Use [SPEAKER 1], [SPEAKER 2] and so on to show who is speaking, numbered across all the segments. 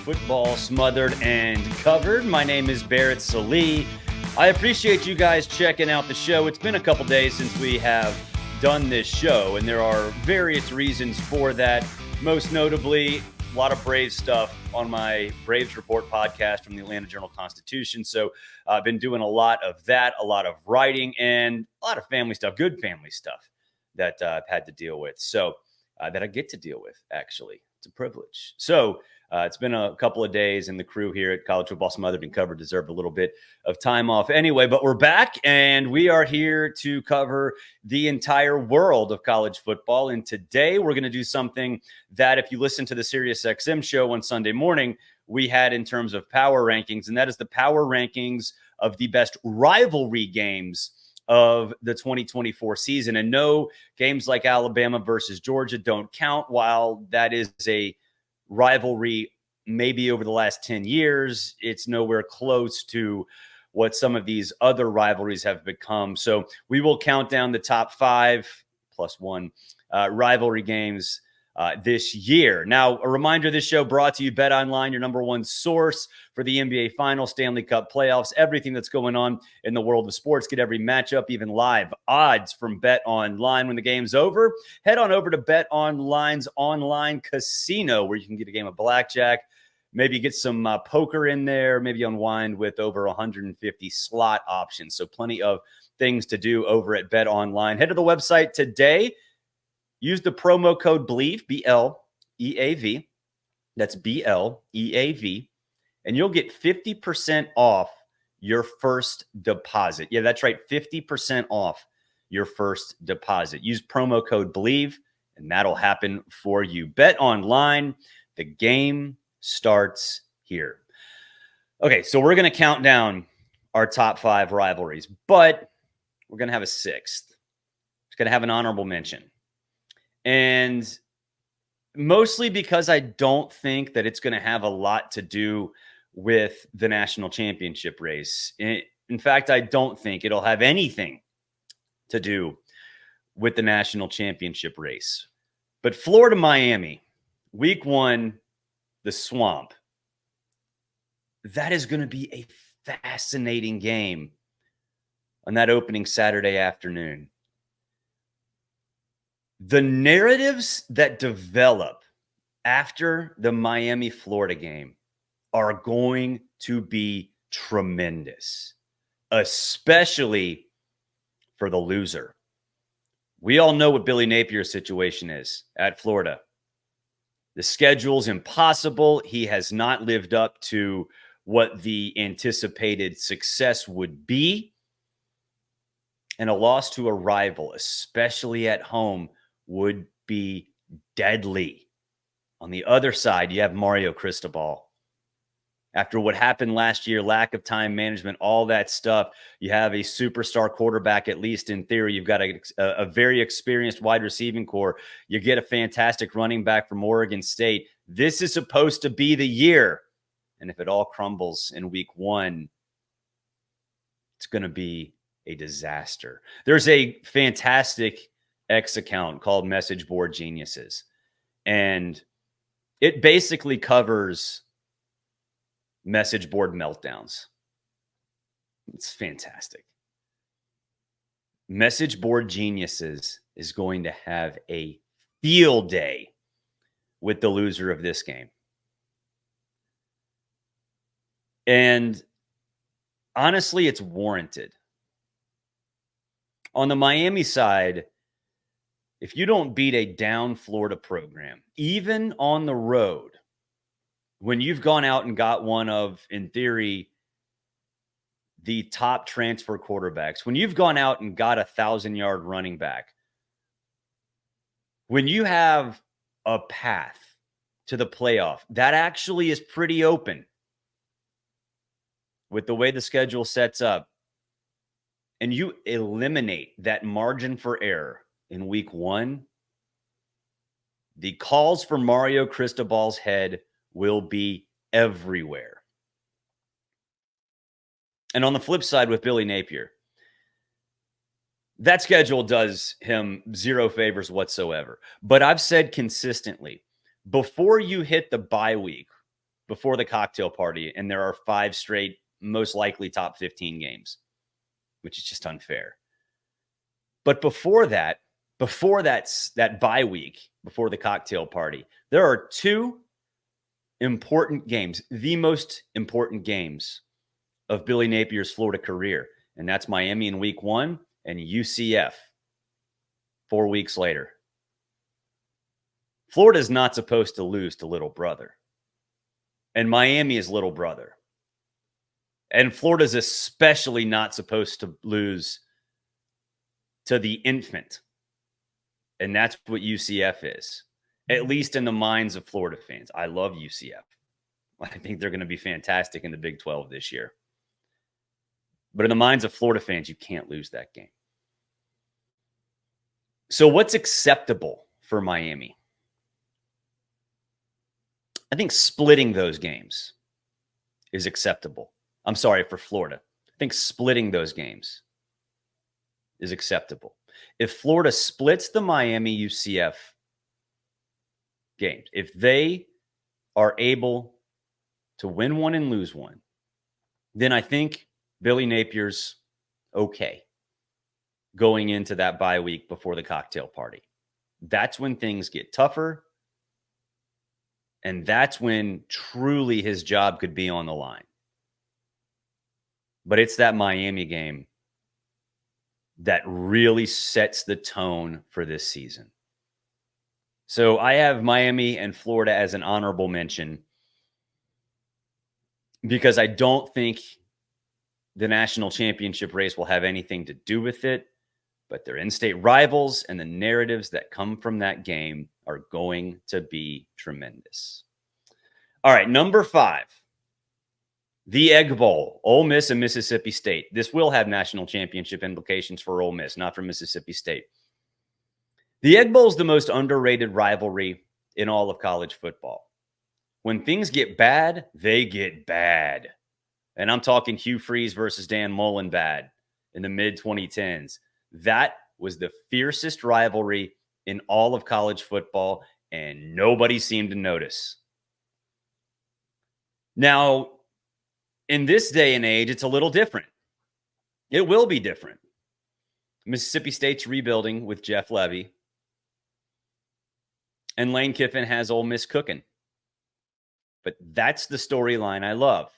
[SPEAKER 1] football smothered and covered. My name is Barrett Sallee. I appreciate you guys checking out the show. It's been a couple days since we have done this show, and there are various reasons for that. Most notably, a lot of Braves stuff on my Braves Report podcast from the Atlanta Journal-Constitution. So I've been doing a lot of that, a lot of writing, and a lot of family stuff, good family stuff that I've had to deal with. So that I get to deal with, actually. It's a privilege. So it's been a couple of days, and the crew here at College Football Smothered and Covered deserve a little bit of time off anyway. But we're back, and we are here to cover the entire world of college football. And today we're going to do something that, if you listen to the SiriusXM show on Sunday morning, we had in terms of power rankings, and that is the power rankings of the best rivalry games of the 2024 season. And no, games like Alabama versus Georgia don't count. While that is a rivalry maybe over the last 10 years, it's nowhere close to what some of these other rivalries have become. So we will count down the top 5+1 rivalry games this year. Now, a reminder, this show brought to you BetOnline, your number one source for the NBA Finals, Stanley Cup playoffs, everything that's going on in the world of sports. Get every matchup, even live odds from BetOnline. When the game's over, head on over to BetOnline's online casino, where you can get a game of blackjack, maybe get some poker in there, maybe unwind with over 150 slot options. So plenty of things to do over at BetOnline. Head to the website today. Use the promo code BLEAV, B-L-E-A-V. That's B-L-E-A-V. And you'll get 50% off your first deposit. Yeah, that's right, 50% off your first deposit. Use promo code BLEAV, and that'll happen for you. BetOnline, the game starts here. Okay, so we're going to count down our top 5 rivalries, but we're going to have a 6th. It's going to have an honorable mention. And mostly because I don't think that it's going to have a lot to do with the national championship race. In fact, I don't think it'll have anything to do with the national championship race. But Florida-Miami, week 1, the Swamp. That is going to be a fascinating game on that opening Saturday afternoon. The narratives that develop after the Miami-Florida game are going to be tremendous, especially for the loser. We all know what Billy Napier's situation is at Florida. The schedule's impossible. He has not lived up to what the anticipated success would be. And a loss to a rival, especially at home, would be deadly. On the other side, you have Mario Cristobal. After what happened last year, lack of time management, all that stuff, you have a superstar quarterback, at least in theory. You've got a very experienced wide receiving core. You get a fantastic running back from Oregon State. This is supposed to be the year. And if it all crumbles in week 1, it's going to be a disaster. There's a fantastic X account called Message Board Geniuses, and it basically covers message board meltdowns. It's fantastic. Message Board Geniuses is going to have a field day with the loser of this game. And honestly, it's warranted. On the Miami side, if you don't beat a down Florida program, even on the road, when you've gone out and got one of, in theory, the top transfer quarterbacks, when you've gone out and got a 1,000-yard running back, when you have a path to the playoff, that actually is pretty open with the way the schedule sets up, and you eliminate that margin for error in week 1, the calls for Mario Cristobal's head will be everywhere. And on the flip side with Billy Napier, that schedule does him zero favors whatsoever. But I've said consistently, before you hit the bye week, before the cocktail party, and there are 5 straight, most likely top 15 games, which is just unfair. But before that bye week, before the cocktail party, there are 2 important games, the most important games of Billy Napier's Florida career. And that's Miami in week 1 and UCF 4 weeks later. Florida is not supposed to lose to little brother. And Miami is little brother. And Florida's especially not supposed to lose to the infant. And that's what UCF is, at least in the minds of Florida fans. I love UCF. I think they're going to be fantastic in the Big 12 this year. But in the minds of Florida fans, you can't lose that game. So what's acceptable for Miami? I think splitting those games is acceptable. I'm sorry, for Florida. I think splitting those games is acceptable. If Florida splits the Miami UCF games, if they are able to win one and lose one, then I think Billy Napier's okay going into that bye week before the cocktail party. That's when things get tougher. And that's when truly his job could be on the line. But it's that Miami game that really sets the tone for this season. So I have Miami and Florida as an honorable mention because I don't think the national championship race will have anything to do with it, but they're in-state rivals, and the narratives that come from that game are going to be tremendous. All right, number 5, the Egg Bowl, Ole Miss and Mississippi State. This will have national championship implications for Ole Miss, not for Mississippi State. The Egg Bowl is the most underrated rivalry in all of college football. When things get bad, they get bad. And I'm talking Hugh Freeze versus Dan Mullen bad in the mid-2010s. That was the fiercest rivalry in all of college football, and nobody seemed to notice. Now, in this day and age, it's a little different. It will be different. Mississippi State's rebuilding with Jeff Levy, and Lane Kiffin has Ole Miss cooking. But that's the storyline I love.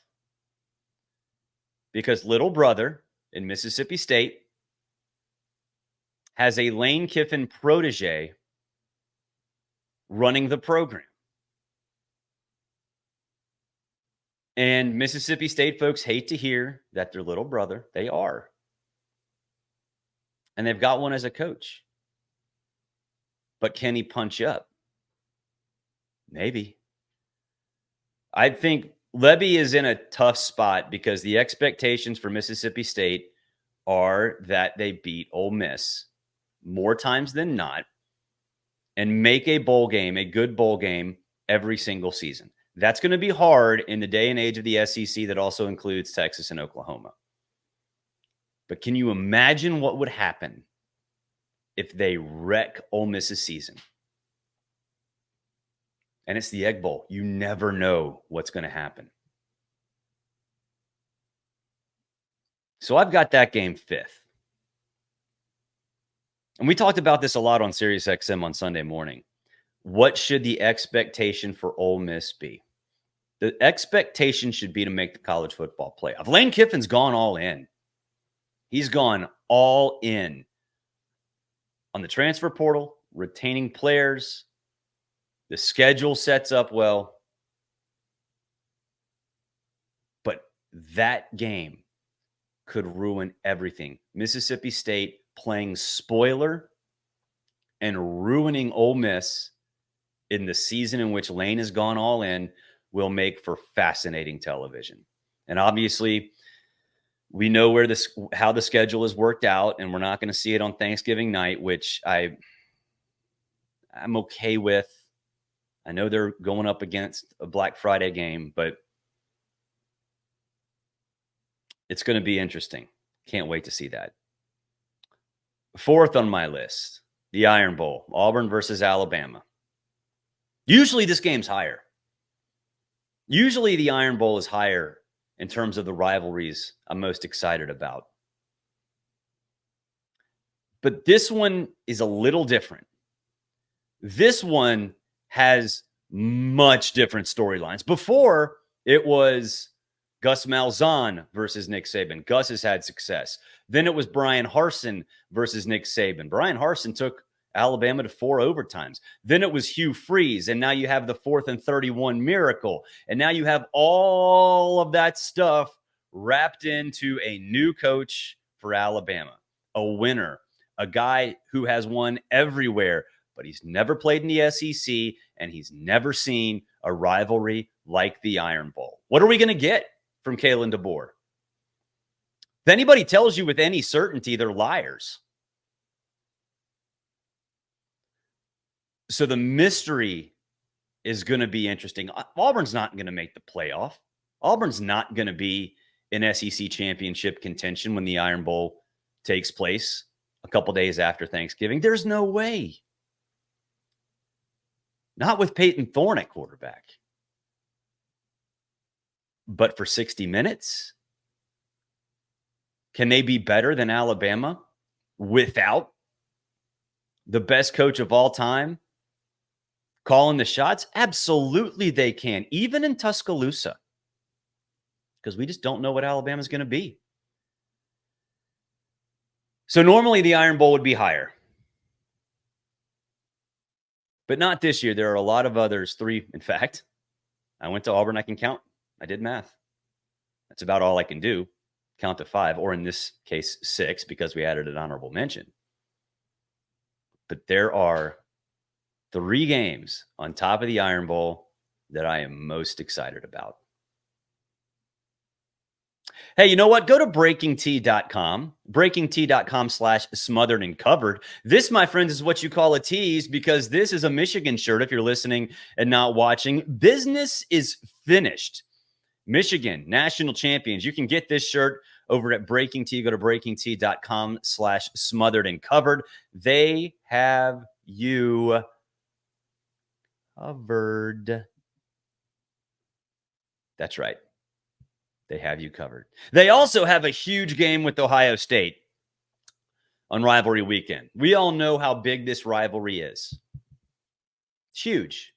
[SPEAKER 1] Because little brother in Mississippi State has a Lane Kiffin protege running the program. And Mississippi State folks hate to hear that their little brother, they are. And they've got one as a coach. But can he punch up? Maybe. I think Levy is in a tough spot because the expectations for Mississippi State are that they beat Ole Miss more times than not and make a bowl game, a good bowl game, every single season. That's going to be hard in the day and age of the SEC that also includes Texas and Oklahoma. But can you imagine what would happen if they wreck Ole Miss's season? And it's the Egg Bowl. You never know what's going to happen. So I've got that game 5th. And we talked about this a lot on SiriusXM on Sunday morning. What should the expectation for Ole Miss be? The expectation should be to make the college football playoff. Lane Kiffin's gone all in. He's gone all in on the transfer portal, retaining players. The schedule sets up well. But that game could ruin everything. Mississippi State playing spoiler and ruining Ole Miss in the season in which Lane has gone all in will make for fascinating television. And obviously, we know how the schedule is worked out, and we're not going to see it on Thanksgiving night, which I'm okay with. I know they're going up against a Black Friday game, but it's going to be interesting. Can't wait to see that. 4th on my list, the Iron Bowl, Auburn versus Alabama. Usually this game's higher. Usually the Iron Bowl is higher in terms of the rivalries I'm most excited about. But this one is a little different. This one has much different storylines. Before, it was Gus Malzahn versus Nick Saban. Gus has had success. Then it was Brian Harsin versus Nick Saban. Brian Harsin took Alabama to 4 overtimes. Then it was Hugh Freeze, and now you have the 4th and 31 miracle. And now you have all of that stuff wrapped into a new coach for Alabama, a winner, a guy who has won everywhere, but he's never played in the SEC, and he's never seen a rivalry like the Iron Bowl. What are we going to get from Kalen DeBoer? If anybody tells you with any certainty, they're liars. So the mystery is going to be interesting. Auburn's not going to make the playoff. Auburn's not going to be in SEC championship contention when the Iron Bowl takes place a couple days after Thanksgiving. There's no way. Not with Peyton Thorne at quarterback. But for 60 minutes, can they be better than Alabama without the best coach of all time calling the shots? Absolutely they can, even in Tuscaloosa, because we just don't know what Alabama's going to be. So normally the Iron Bowl would be higher. But not this year. There are a lot of others. 3, in fact. I went to Auburn. I can count. I did math. That's about all I can do. Count to 5, or in this case, 6, because we added an honorable mention. But there are 3 games on top of the Iron Bowl that I am most excited about. Hey, you know what? Go to breakingt.com, breakingt.com/smothered and covered. This, my friends, is what you call a tease, because this is a Michigan shirt. If you're listening and not watching, business is finished. Michigan, national champions. You can get this shirt over at Breaking T. Go to breakingt.com/smothered and covered. They have you covered. That's right. They have you covered. They also have a huge game with Ohio State on rivalry weekend. We all know how big this rivalry is. It's huge.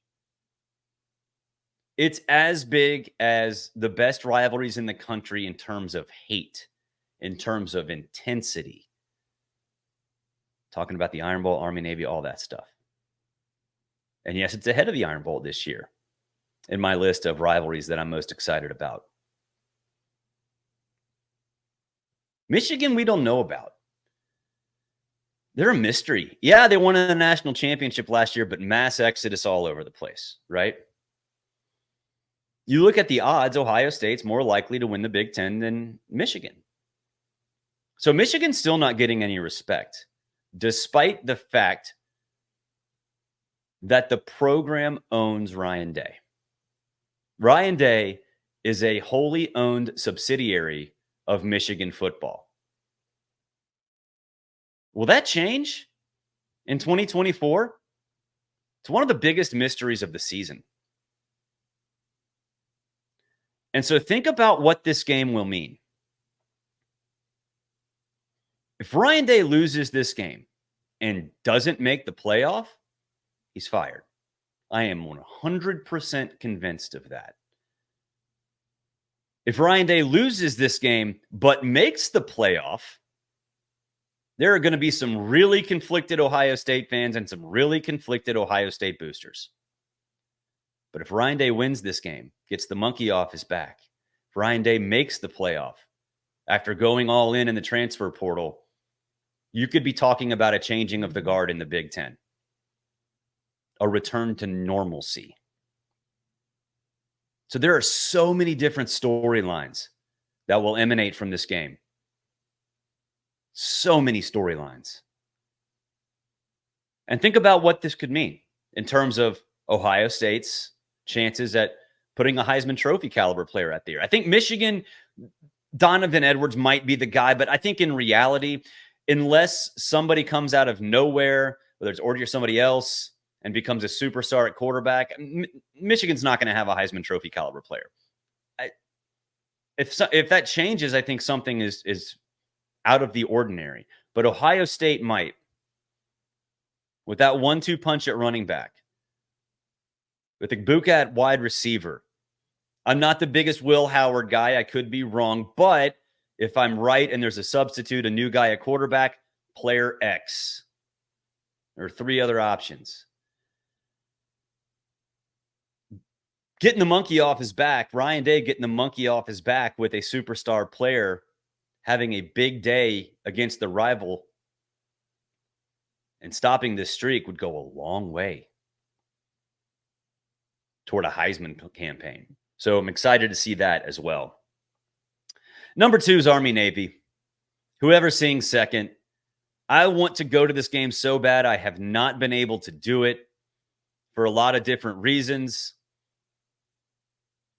[SPEAKER 1] It's as big as the best rivalries in the country in terms of hate, in terms of intensity. Talking about the Iron Bowl, Army, Navy, all that stuff. And yes, it's ahead of the Iron Bowl this year in my list of rivalries that I'm most excited about. Michigan, we don't know about. They're a mystery. Yeah, they won a national championship last year, but mass exodus all over the place, right? You look at the odds, Ohio State's more likely to win the Big Ten than Michigan. So Michigan's still not getting any respect, despite the fact that the program owns Ryan Day. Ryan Day is a wholly owned subsidiary of Michigan football. Will that change in 2024? It's one of the biggest mysteries of the season. And so think about what this game will mean. If Ryan Day loses this game and doesn't make the playoff, he's fired. I am 100% convinced of that. If Ryan Day loses this game but makes the playoff, there are going to be some really conflicted Ohio State fans and some really conflicted Ohio State boosters. But if Ryan Day wins this game, gets the monkey off his back, if Ryan Day makes the playoff after going all in the transfer portal, you could be talking about a changing of the guard in the Big Ten, a return to normalcy. So there are so many different storylines that will emanate from this game. So many storylines. And think about what this could mean in terms of Ohio State's chances at putting a Heisman Trophy caliber player out there. I think Michigan, Donovan Edwards might be the guy, but I think in reality, unless somebody comes out of nowhere, whether it's Orgy or somebody else, and becomes a superstar at quarterback, Michigan's not going to have a Heisman Trophy caliber player. If that changes, I think something is out of the ordinary. But Ohio State might. With that 1-2 punch at running back, with Igbuka at wide receiver. I'm not the biggest Will Howard guy. I could be wrong. But if I'm right and there's a substitute, a new guy at quarterback, player X. There are 3 other options. Getting the monkey off his back, Ryan Day getting the monkey off his back with a superstar player having a big day against the rival and stopping this streak would go a long way toward a Heisman campaign. So I'm excited to see that as well. Number 2 is Army-Navy. Whoever's seeing second, I want to go to this game so bad. I have not been able to do it for a lot of different reasons,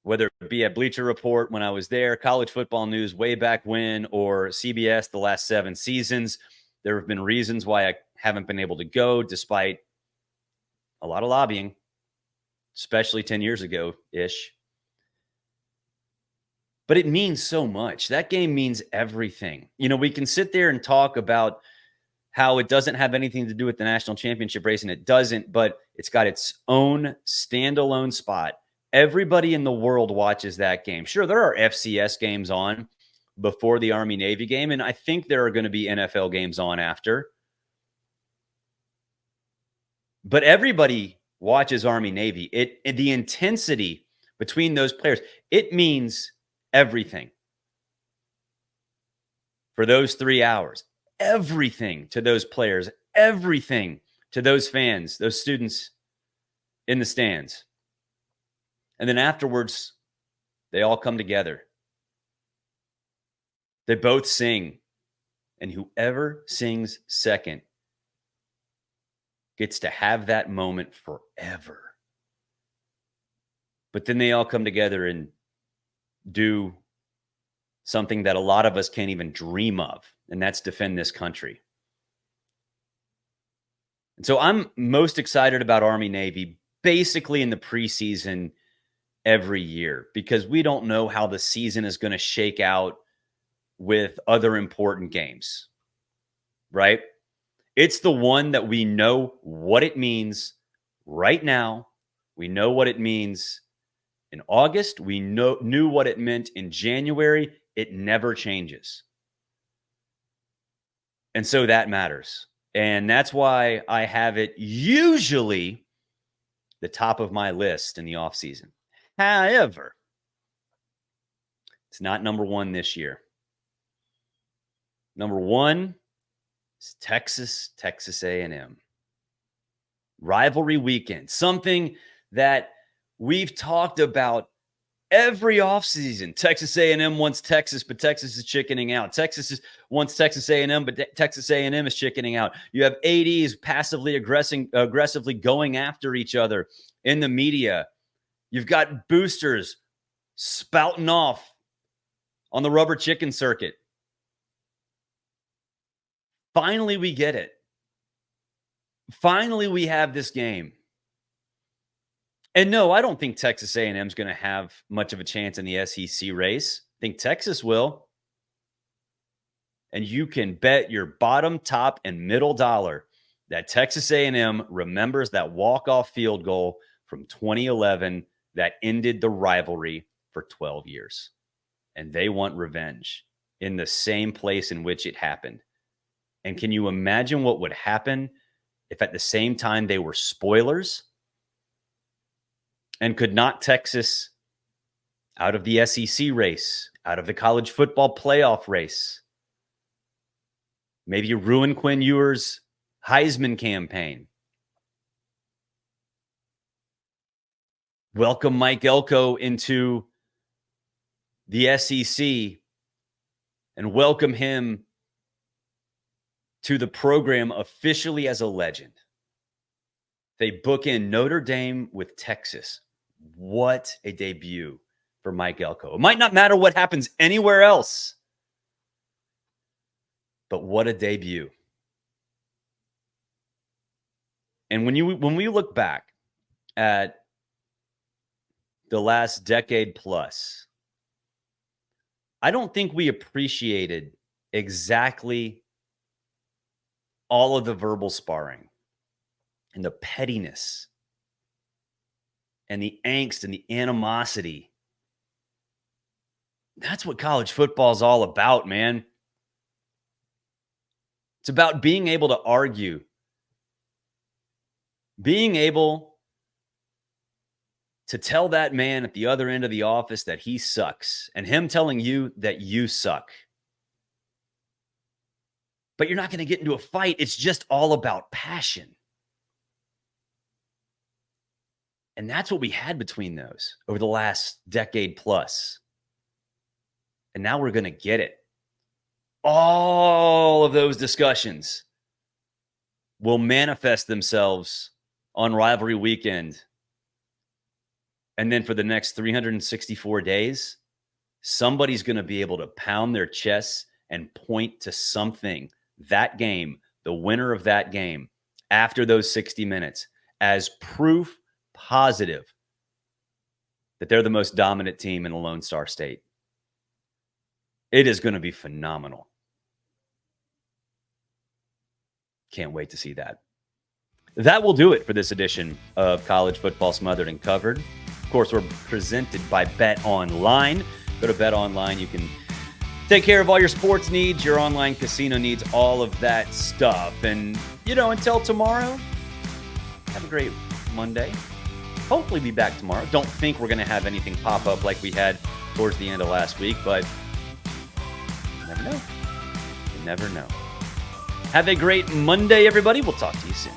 [SPEAKER 1] whether it be at Bleacher Report when I was there, College Football News way back when, or CBS the last 7 seasons. There have been reasons why I haven't been able to go despite a lot of lobbying, especially 10 years ago-ish. But it means so much. That game means everything. You know, we can sit there and talk about how it doesn't have anything to do with the national championship race, and it doesn't, but it's got its own standalone spot. Everybody in the world watches that game. Sure, there are FCS games on before the Army-Navy game, and I think there are going to be NFL games on after. But everybody watches Army-Navy. The intensity between those players, it means everything for those 3 hours. Everything to those players, everything to those fans, those students in the stands. And then afterwards, they all come together. They both sing. And whoever sings second gets to have that moment forever. But then they all come together and do something that a lot of us can't even dream of, and that's defend this country. And so I'm most excited about Army-Navy basically in the preseason every year because we don't know how the season is going to shake out with other important games, right? It's the one that we know what it means right now. We know what it means in August. We knew what it meant in January. It never changes. And so that matters. And that's why I have it usually the top of my list in the offseason. However, it's not number 1 this year. Number 1 is Texas A&M. Rivalry weekend, something that we've talked about every offseason. Texas A&M wants Texas, but Texas is chickening out. Texas wants Texas A&M, but Texas A&M is chickening out. You have ADs passively aggressively going after each other in the media. You've got boosters spouting off on the rubber chicken circuit. Finally, we get it. Finally, we have this game. And no, I don't think Texas A&M is going to have much of a chance in the SEC race. I think Texas will. And you can bet your bottom, top, and middle dollar that Texas A&M remembers that walk-off field goal from 2011 that ended the rivalry for 12 years. And they want revenge in the same place in which it happened. And can you imagine what would happen if at the same time they were spoilers and could knock Texas out of the SEC race, out of the college football playoff race? Maybe you ruin Quinn Ewers' Heisman campaign. Welcome Mike Elko into the SEC and welcome him to the program officially as a legend. They book in Notre Dame with Texas. What a debut for Mike Elko. It might not matter what happens anywhere else, but what a debut. And when we look back at the last decade plus, I don't think we appreciated exactly all of the verbal sparring and the pettiness and the angst and the animosity. That's what college football is all about, man. It's about being able to argue, being able to tell that man at the other end of the office that he sucks, and him telling you that you suck. But you're not going to get into a fight. It's just all about passion. And that's what we had between those over the last decade plus. And now we're going to get it. All of those discussions will manifest themselves on rivalry weekend. And then for the next 364 days, somebody's going to be able to pound their chests and point to something, that game, the winner of that game, after those 60 minutes, as proof positive that they're the most dominant team in the Lone Star State. It is going to be phenomenal. Can't wait to see that. That will do it for this edition of College Football Smothered and Covered. Of course, we're presented by BetOnline. Go to BetOnline. You can take care of all your sports needs, your online casino needs, all of that stuff. And, until tomorrow, have a great Monday. Hopefully be back tomorrow. Don't think we're going to have anything pop up like we had towards the end of last week, but you never know. You never know. Have a great Monday, everybody. We'll talk to you soon.